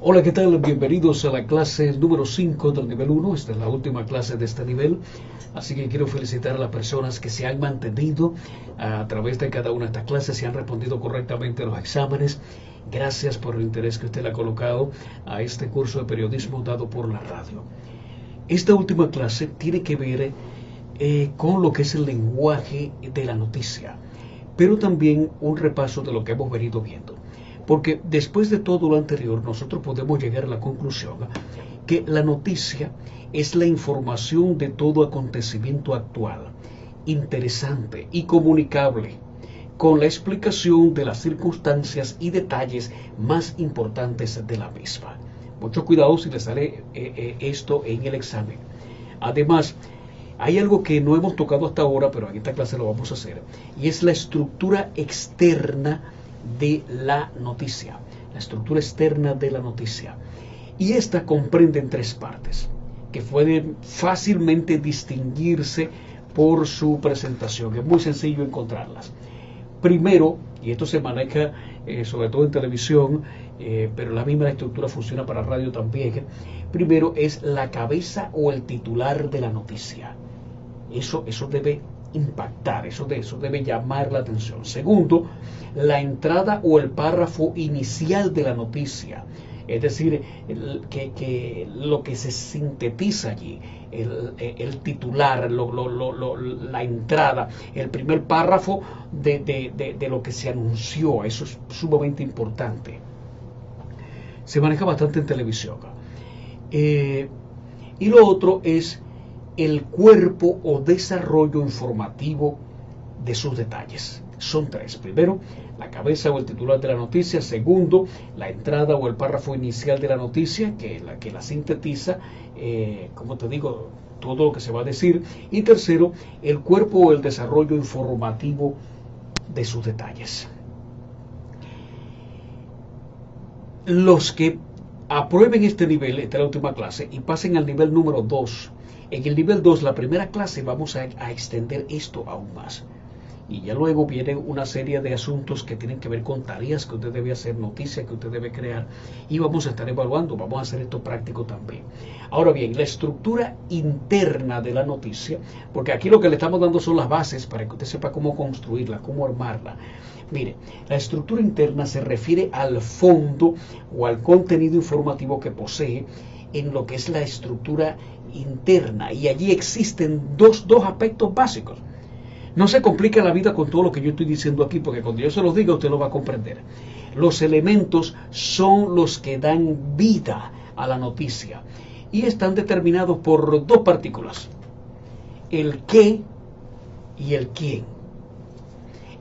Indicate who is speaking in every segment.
Speaker 1: Hola, ¿qué tal? Bienvenidos a la clase número 5 del nivel 1. Esta es la última clase de este nivel. Así que quiero felicitar a las personas que se han mantenido a través de cada una de estas clases, se han respondido correctamente a los exámenes. Gracias por el interés que usted le ha colocado a este curso de periodismo dado por la radio. Esta última clase tiene que ver con lo que es el lenguaje de la noticia, pero también un repaso de lo que hemos venido viendo. Porque después de todo lo anterior, nosotros podemos llegar a la conclusión que la noticia es la información de todo acontecimiento actual, interesante y comunicable, con la explicación de las circunstancias y detalles más importantes de la misma. Mucho cuidado si le sale esto en el examen. Además, hay algo que no hemos tocado hasta ahora, pero en esta clase lo vamos a hacer, y es la estructura externa de la noticia, la estructura externa de la noticia. Y esta comprende en tres partes, que pueden fácilmente distinguirse por su presentación. Es muy sencillo encontrarlas. Primero, y esto se maneja sobre todo en televisión, pero la misma estructura funciona para radio también. Primero es la cabeza o el titular de la noticia. Eso debe impactar, eso debe llamar la atención. Segundo, la entrada o el párrafo inicial de la noticia, es decir, que lo que se sintetiza allí, el titular, la entrada, el primer párrafo de lo que se anunció. Eso es sumamente importante. Se maneja bastante en televisión. Y lo otro es el cuerpo o desarrollo informativo de sus detalles. Son tres. Primero, la cabeza o el titular de la noticia. Segundo, la entrada o el párrafo inicial de la noticia, que la sintetiza, como te digo, todo lo que se va a decir. Y tercero, el cuerpo o el desarrollo informativo de sus detalles. Los que aprueben este nivel, esta es la última clase, y pasen al nivel número 2. En el nivel 2, la primera clase, vamos a extender esto aún más. Y ya luego viene una serie de asuntos que tienen que ver con tareas que usted debe hacer, noticias que usted debe crear, y vamos a estar evaluando, vamos a hacer esto práctico también. Ahora bien, la estructura interna de la noticia, porque aquí lo que le estamos dando son las bases para que usted sepa cómo construirla, cómo armarla. Mire, la estructura interna se refiere al fondo o al contenido informativo que posee en lo que es la estructura interna, y allí existen dos aspectos básicos. No se complica la vida con todo lo que yo estoy diciendo aquí, porque cuando yo se los diga usted lo va a comprender. Los elementos son los que dan vida a la noticia y están determinados por dos partículas: el qué y el quién.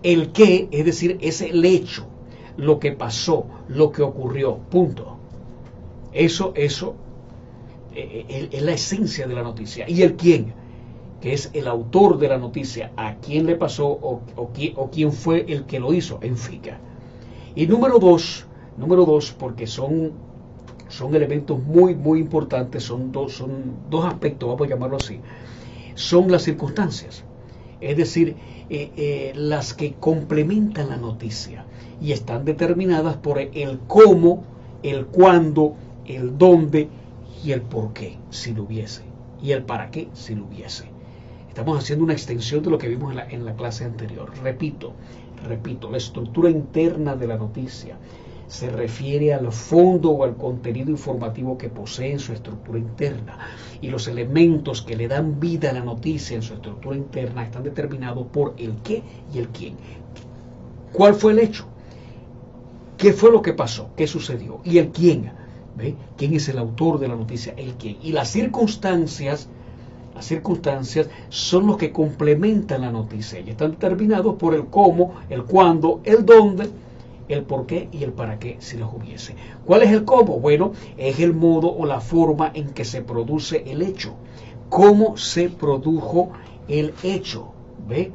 Speaker 1: El qué, es decir, es el hecho, lo que pasó, lo que ocurrió, punto. Eso es la esencia de la noticia. Y el quién, que es el autor de la noticia, a quién le pasó o quién fue el que lo hizo, en fin. Y número dos, porque son elementos muy importantes, son dos aspectos, vamos a llamarlo así, son las circunstancias, es decir, las que complementan la noticia y están determinadas por el cómo, el cuándo, el dónde y el por qué, si lo hubiese, y el para qué, si lo hubiese. Estamos haciendo una extensión de lo que vimos en la clase anterior. Repito, la estructura interna de la noticia se refiere al fondo o al contenido informativo que posee en su estructura interna, y los elementos que le dan vida a la noticia en su estructura interna están determinados por el qué y el quién. ¿Cuál fue el hecho? ¿Qué fue lo que pasó? ¿Qué sucedió? Y el quién. ¿Ve? ¿Quién es el autor de la noticia? El quién. Y las circunstancias son los que complementan la noticia y están determinados por el cómo, el cuándo, el dónde, el por qué y el para qué, si los hubiese. ¿Cuál es el cómo? Bueno, es el modo o la forma en que se produce el hecho. ¿Cómo se produjo el hecho? ¿Ve?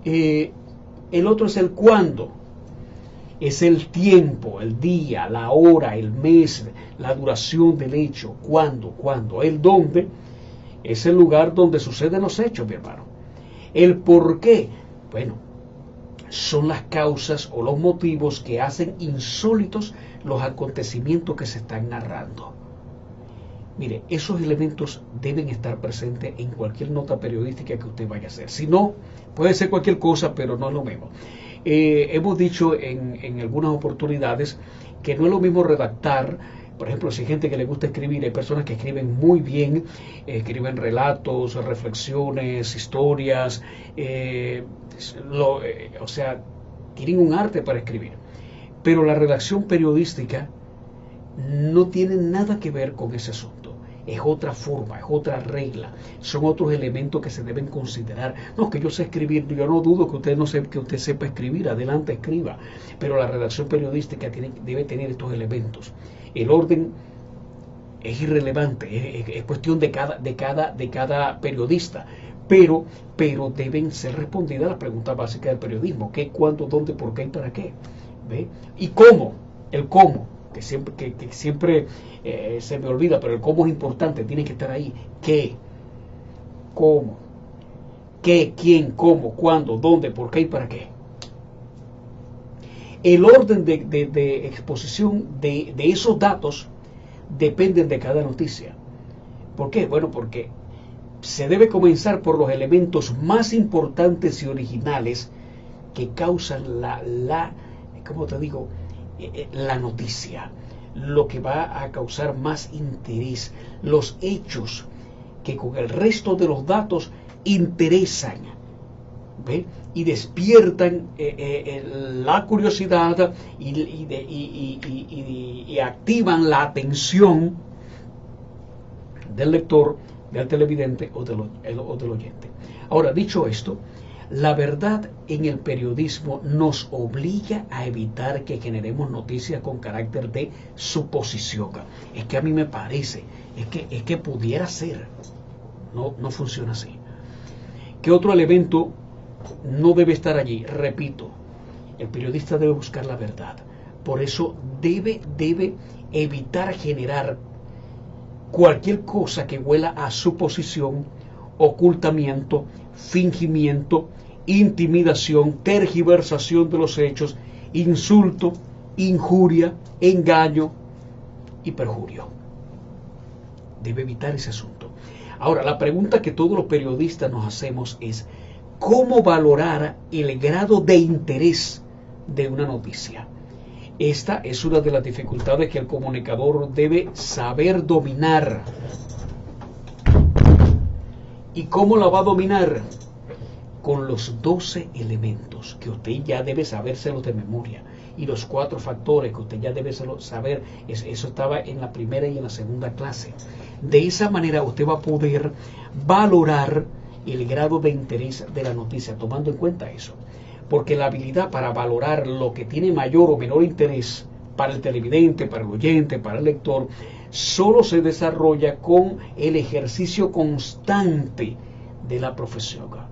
Speaker 1: El otro es el cuándo. Es el tiempo, el día, la hora, el mes, la duración del hecho. ¿Cuándo? El dónde es el lugar donde suceden los hechos, mi hermano. El por qué. Bueno, son las causas o los motivos que hacen insólitos los acontecimientos que se están narrando. Mire, esos elementos deben estar presentes en cualquier nota periodística que usted vaya a hacer. Si no, puede ser cualquier cosa, pero no es lo mismo. Hemos dicho en algunas oportunidades que no es lo mismo redactar. Por ejemplo, si hay gente que le gusta escribir, hay personas que escriben muy bien, escriben relatos, reflexiones, historias, o sea, tienen un arte para escribir. Pero la redacción periodística no tiene nada que ver con ese asunto. Es otra forma, es otra regla, son otros elementos que se deben considerar. No, que yo sé escribir, yo no dudo que usted sepa escribir, adelante escriba, pero la redacción periodística debe tener estos elementos. El orden es irrelevante, es cuestión de cada periodista, pero deben ser respondidas las preguntas básicas del periodismo: qué, cuándo, dónde, por qué y para qué. ¿Ve? Y cómo, el cómo. Que siempre se me olvida, pero el cómo es importante, tiene que estar ahí. ¿Qué? ¿Cómo? ¿Qué? ¿Quién? ¿Cómo? ¿Cuándo? ¿Dónde? ¿Por qué? ¿Y para qué? El orden de exposición de esos datos dependen de cada noticia. ¿Por qué? Bueno, porque se debe comenzar por los elementos más importantes y originales que causan ¿cómo te digo?, la noticia, lo que va a causar más interés, los hechos que con el resto de los datos interesan, ¿ve? Y despiertan la curiosidad y activan la atención del lector, del televidente o del oyente. Ahora, dicho esto, la verdad en el periodismo nos obliga a evitar que generemos noticias con carácter de suposición. Es que a mí me parece, es que pudiera ser. No funciona así. ¿Qué otro elemento no debe estar allí? Repito, el periodista debe buscar la verdad. Por eso debe evitar generar cualquier cosa que huela a suposición, ocultamiento, fingimiento, intimidación, tergiversación de los hechos, insulto, injuria, engaño y perjurio. Debe evitar ese asunto. Ahora, la pregunta que todos los periodistas nos hacemos es: ¿cómo valorar el grado de interés de una noticia? Esta es una de las dificultades que el comunicador debe saber dominar. ¿Y cómo la va a dominar? Con los 12 elementos que usted ya debe sabérselos de memoria, y los 4 factores que usted ya debe saber. Eso estaba en la primera y en la segunda clase. De esa manera usted va a poder valorar el grado de interés de la noticia, tomando en cuenta eso. Porque la habilidad para valorar lo que tiene mayor o menor interés para el televidente, para el oyente, para el lector, solo se desarrolla con el ejercicio constante de la profesión.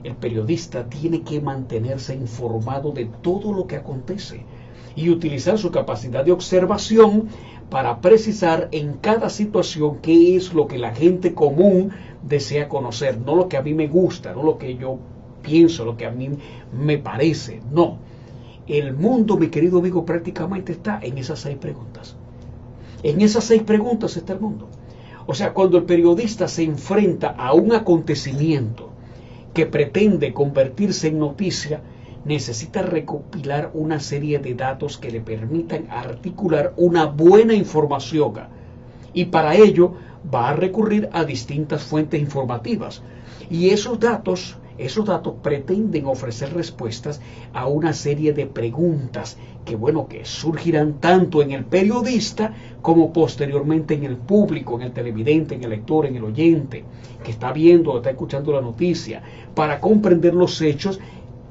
Speaker 1: El periodista tiene que mantenerse informado de todo lo que acontece y utilizar su capacidad de observación para precisar en cada situación qué es lo que la gente común desea conocer, no lo que a mí me gusta, no lo que yo pienso, lo que a mí me parece, no. El mundo, mi querido amigo, prácticamente está en esas 6 preguntas. En esas 6 preguntas está el mundo. O sea, cuando el periodista se enfrenta a un acontecimiento que pretende convertirse en noticia, necesita recopilar una serie de datos que le permitan articular una buena información. Y para ello va a recurrir a distintas fuentes informativas. Y esos datos pretenden ofrecer respuestas a una serie de preguntas que surgirán tanto en el periodista como posteriormente en el público, en el televidente, en el lector, en el oyente que está viendo o está escuchando la noticia, para comprender los hechos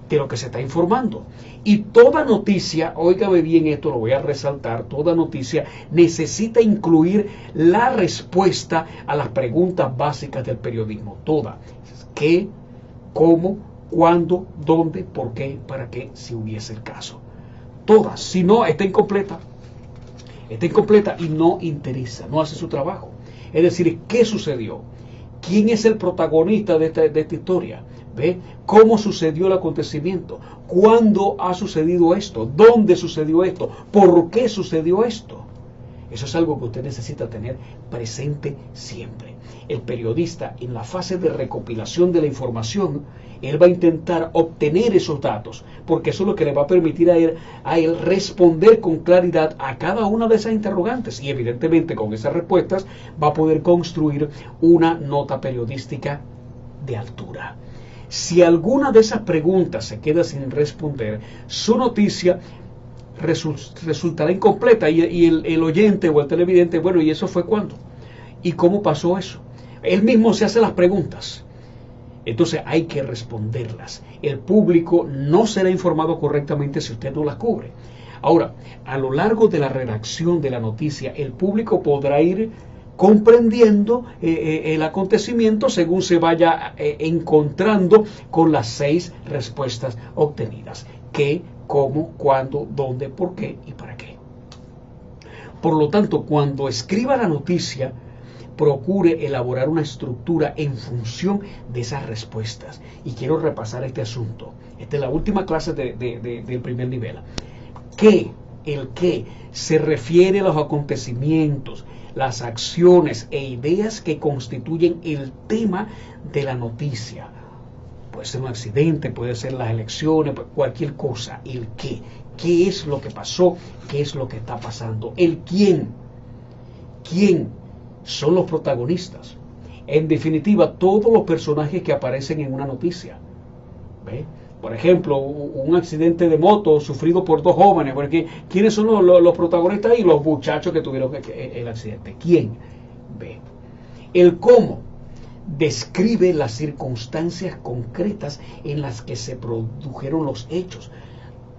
Speaker 1: de lo que se está informando. Y toda noticia, óigame bien esto, lo voy a resaltar, toda noticia necesita incluir la respuesta a las preguntas básicas del periodismo. Toda. ¿Qué? ¿Cómo? ¿Cuándo? ¿Dónde? ¿Por qué? ¿Para qué? Si hubiese el caso. Todas. Si no, está incompleta. Está incompleta y no interesa, no hace su trabajo. Es decir, ¿qué sucedió? ¿Quién es el protagonista de esta historia? ¿Ve? ¿Cómo sucedió el acontecimiento? ¿Cuándo ha sucedido esto? ¿Dónde sucedió esto? ¿Por qué sucedió esto? Eso es algo que usted necesita tener presente siempre. El periodista, en la fase de recopilación de la información, él va a intentar obtener esos datos, porque eso es lo que le va a permitir a él responder con claridad a cada una de esas interrogantes. Y evidentemente con esas respuestas va a poder construir una nota periodística de altura. Si alguna de esas preguntas se queda sin responder, su noticia resultará incompleta y el oyente o el televidente, bueno, ¿y eso fue cuándo? ¿Y cómo pasó eso? Él mismo se hace las preguntas. Entonces hay que responderlas. El público no será informado correctamente si usted no las cubre. Ahora, a lo largo de la redacción de la noticia, el público podrá ir comprendiendo el acontecimiento según se vaya encontrando con las 6 respuestas obtenidas. ¿Qué, cómo, cuándo, dónde, por qué y para qué? Por lo tanto, cuando escriba la noticia, procure elaborar una estructura en función de esas respuestas. Y quiero repasar este asunto. Esta es la última clase del primer nivel. ¿Qué? El qué se refiere a los acontecimientos, las acciones e ideas que constituyen el tema de la noticia. Puede ser un accidente, puede ser las elecciones, cualquier cosa. El qué. ¿Qué es lo que pasó? ¿Qué es lo que está pasando? El quién. ¿Quién? Son los protagonistas. En definitiva, todos los personajes que aparecen en una noticia. ¿Ve? Por ejemplo, un accidente de moto sufrido por 2 jóvenes. Porque, ¿quiénes son los protagonistas y los muchachos que tuvieron el accidente? ¿Quién? ¿Ve? El cómo describe las circunstancias concretas en las que se produjeron los hechos.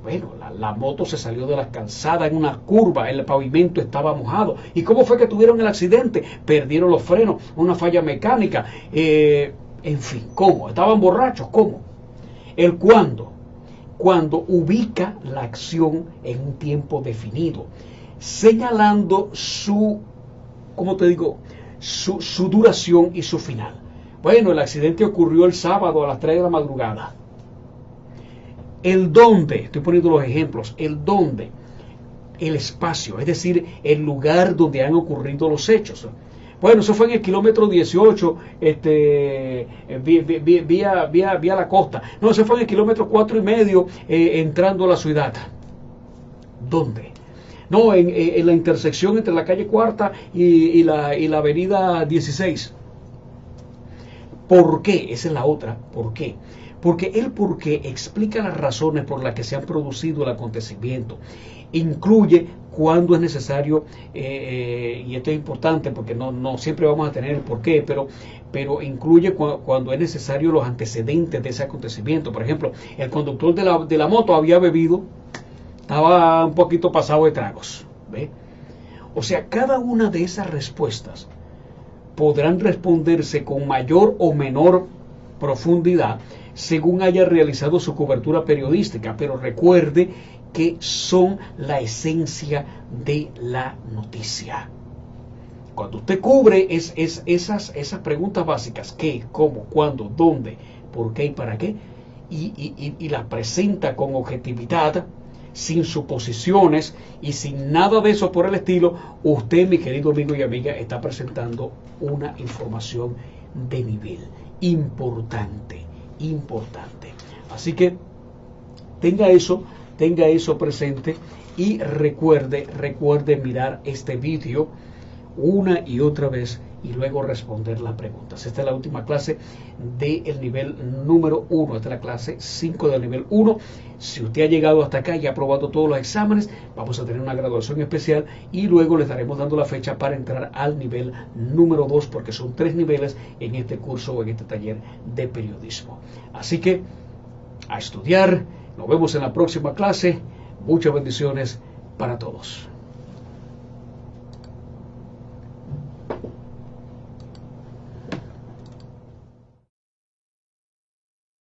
Speaker 1: Bueno, la moto se salió de la calzada en una curva, el pavimento estaba mojado. ¿Y cómo fue que tuvieron el accidente? Perdieron los frenos, una falla mecánica, en fin, ¿cómo? ¿Estaban borrachos? ¿Cómo? El cuándo. Cuando ubica la acción en un tiempo definido, señalando ¿cómo te digo? Su duración y su final. Bueno, el accidente ocurrió el sábado a las 3 de la madrugada. El dónde, estoy poniendo los ejemplos, el dónde, el espacio, es decir, el lugar donde han ocurrido los hechos. Bueno, eso fue en el kilómetro 18, vía la costa. No, eso fue en el kilómetro 4,5, entrando a la ciudad. ¿Dónde? No, en la intersección entre la calle Cuarta y la avenida 16. ¿Por qué? Esa es la otra. ¿Por qué? Porque el por qué explica las razones por las que se han producido el acontecimiento. Incluye cuándo es necesario, y esto es importante porque no siempre vamos a tener el por qué, pero incluye cuando es necesario los antecedentes de ese acontecimiento. Por ejemplo, el conductor de la moto había bebido, estaba un poquito pasado de tragos. ¿Ve? O sea, cada una de esas respuestas podrán responderse con mayor o menor profundidad según haya realizado su cobertura periodística, pero recuerde que son la esencia de la noticia. Cuando usted cubre esas preguntas básicas, qué, cómo, cuándo, dónde, por qué y para qué, y las presenta con objetividad, sin suposiciones y sin nada de eso por el estilo, usted, mi querido amigo y amiga, está presentando una información de nivel importante. Así que tenga eso presente y recuerde mirar este vídeo una y otra vez y luego responder las preguntas. Esta es la última clase del nivel número 1. Esta es la clase 5 del nivel 1. Si usted ha llegado hasta acá y ha aprobado todos los exámenes, vamos a tener una graduación especial y luego le estaremos dando la fecha para entrar al nivel número 2, porque son 3 niveles en este curso o en este taller de periodismo. Así que a estudiar. Nos vemos en la próxima clase. Muchas bendiciones para todos.